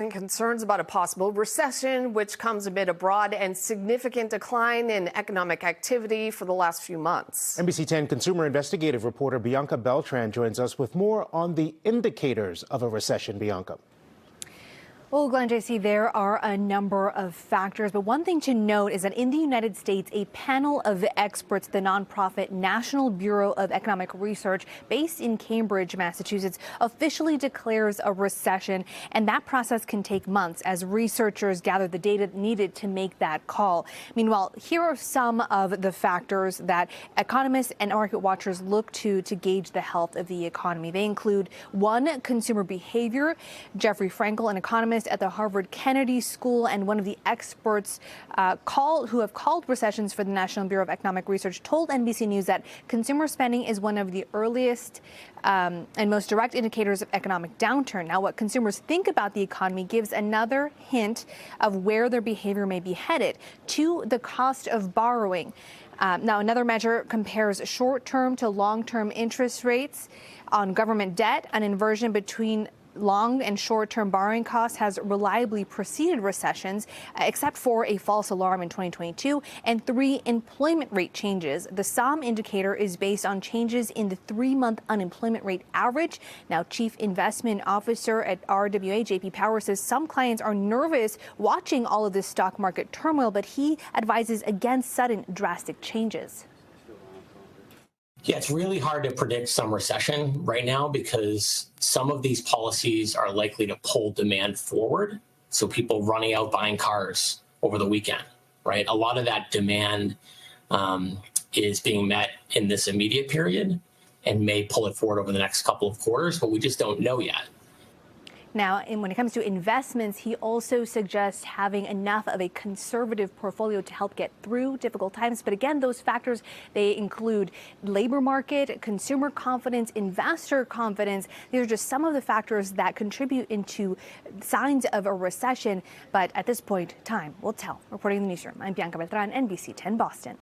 And concerns about a possible recession, which comes amid a broad and significant decline in economic activity for the last few months. NBC 10 consumer investigative reporter Bianca Beltran joins us with more on the indicators of a recession. Bianca. Well, Glenn, JC, there are a number of factors, but one thing to note is that in the United States, a panel of experts, the nonprofit National Bureau of Economic Research, based in Cambridge, Massachusetts, officially declares a recession, and that process can take months as researchers gather the data needed to make that call. Meanwhile, here are some of the factors that economists and market watchers look to gauge the health of the economy. They include, one, consumer behavior. Jeffrey Frankel, an economist at the Harvard Kennedy School and one of the experts who have called recessions for the National Bureau of Economic Research, told NBC News that consumer spending is one of the earliest and most direct indicators of economic downturn. Now, what consumers think about the economy gives another hint of where their behavior may be headed. To the cost of borrowing. Now, another measure compares short-term to long-term interest rates on government debt. An inversion between long and short-term borrowing costs has reliably preceded recessions, except for a false alarm in 2022. And 3, employment rate changes. The SOM indicator is based on changes in the 3-month unemployment rate average. Now, Chief Investment Officer at RWA, JP Power, says some clients are nervous watching all of this stock market turmoil, but he advises against sudden drastic changes. Yeah, it's really hard to predict some recession right now because some of these policies are likely to pull demand forward. So people running out buying cars over the weekend, right? A lot of that demand is being met in this immediate period and may pull it forward over the next couple of quarters, but we just don't know yet. Now, when it comes to investments, he also suggests having enough of a conservative portfolio to help get through difficult times. But again, those factors, they include labor market, consumer confidence, investor confidence. These are just some of the factors that contribute into signs of a recession. But at this point, time will tell. Reporting in the newsroom, I'm Bianca Beltran, NBC 10 Boston.